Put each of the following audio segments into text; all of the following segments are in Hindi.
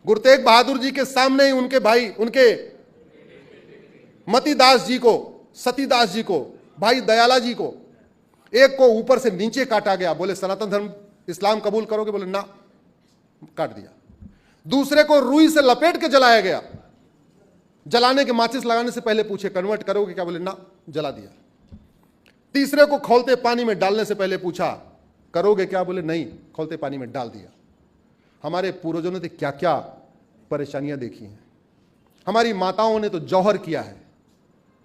गुरु तेग बहादुर जी के सामने ही उनके भाई, उनके मतीदास जी को, सतीदास जी को, भाई दयाला जी को, एक को ऊपर से नीचे काटा गया। बोले सनातन धर्म इस्लाम कबूल करोगे? बोले ना, काट दिया। दूसरे को रुई से लपेट के जलाया गया। जलाने के माचिस लगाने से पहले पूछे कन्वर्ट करोगे क्या? बोले ना, जला दिया। तीसरे को खौलते पानी में डालने से पहले पूछा करोगे क्या? बोले नहीं, खौलते पानी में डाल दिया। हमारे पूर्वजों ने क्या क्या परेशानियां देखी हैं। हमारी माताओं ने तो जौहर किया है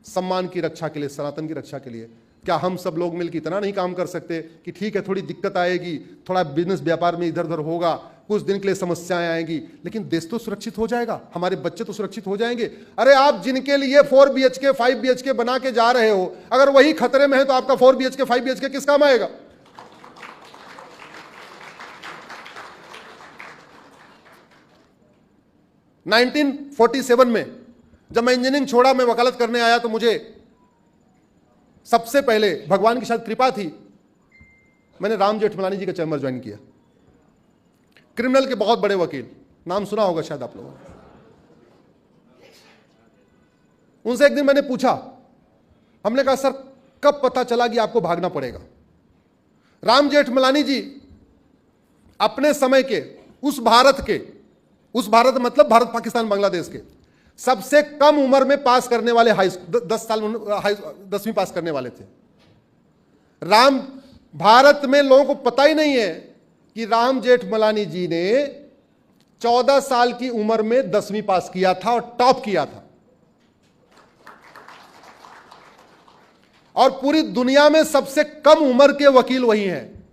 सम्मान की रक्षा के लिए, सनातन की रक्षा के लिए। क्या हम सब लोग मिलकर इतना नहीं काम कर सकते कि ठीक है थोड़ी दिक्कत आएगी, थोड़ा बिजनेस व्यापार में इधर उधर होगा, कुछ दिन के लिए समस्याएं आएंगी, लेकिन देश तो सुरक्षित हो जाएगा, हमारे बच्चे तो सुरक्षित हो जाएंगे। अरे आप जिनके लिए 4 BHK 5 BHK बना के जा रहे हो, अगर वही खतरे में है तो आपका 4 BHK 5 BHK किस काम आएगा? नाइनटीन 47 में जब मैं इंजीनियरिंग छोड़ा, मैं वकालत करने आया, तो मुझे सबसे पहले भगवान की शायद कृपा थी, मैंने राम जेठमलानी जी का चैम्बर ज्वाइन किया। क्रिमिनल के बहुत बड़े वकील, नाम सुना होगा शायद आप लोगों ने। उनसे एक दिन मैंने पूछा, हमने कहा सर कब पता चला कि आपको भागना पड़ेगा? राम जेठमलानी जी अपने समय के उस भारत मतलब भारत पाकिस्तान बांग्लादेश के सबसे कम उम्र में पास करने वाले 10वीं पास करने वाले थे। भारत में लोगों को पता ही नहीं है कि राम जेठमलानी जी ने 14 साल की उम्र में 10वीं पास किया था और टॉप किया था। और पूरी दुनिया में सबसे कम उम्र के वकील वही हैं।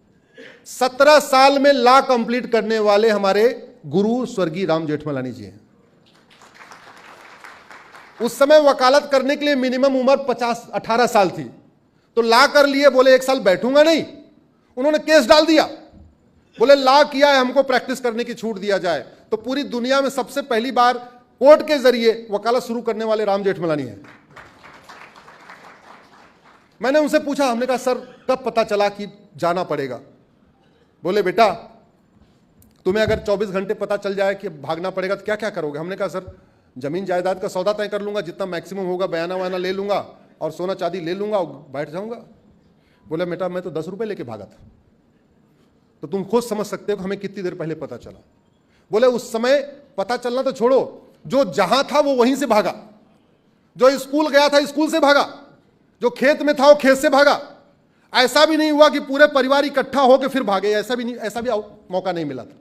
17 साल में लॉ कंप्लीट करने वाले हमारे गुरु स्वर्गीय राम जेठमलानी जी हैं। उस समय वकालत करने के लिए मिनिमम उम्र 18 साल थी, तो लॉ कर लिए। बोले 1 साल बैठूंगा नहीं, उन्होंने केस डाल दिया। बोले लॉ किया है, हमको प्रैक्टिस करने की छूट दिया जाए। तो पूरी दुनिया में सबसे पहली बार कोर्ट के जरिए वकालत शुरू करने वाले राम जेठमलानी हैं। मैंने उनसे पूछा, हमने कहा सर कब पता चला कि जाना पड़ेगा? बोले बेटा तुम्हें अगर 24 घंटे पता चल जाए कि भागना पड़ेगा तो क्या क्या करोगे? हमने कहा सर जमीन जायदाद का सौदा तय कर लूंगा, जितना मैक्सिमम होगा बयाना वाना ले लूंगा और सोना चांदी ले लूंगा और बैठ जाऊंगा। बोले बेटा मैं तो 10 रुपए लेके भागा था। तो तुम खुद समझ सकते हो कि हमें कितनी देर पहले पता चला। बोले उस समय पता चलना तो छोड़ो, जो जहां था वो वहीं से भागा, जो स्कूल गया था स्कूल से भागा, जो खेत में था वो खेत से भागा। ऐसा भी नहीं हुआ कि पूरे परिवार इकट्ठा होकर फिर भागे, ऐसा भी मौका नहीं मिला था।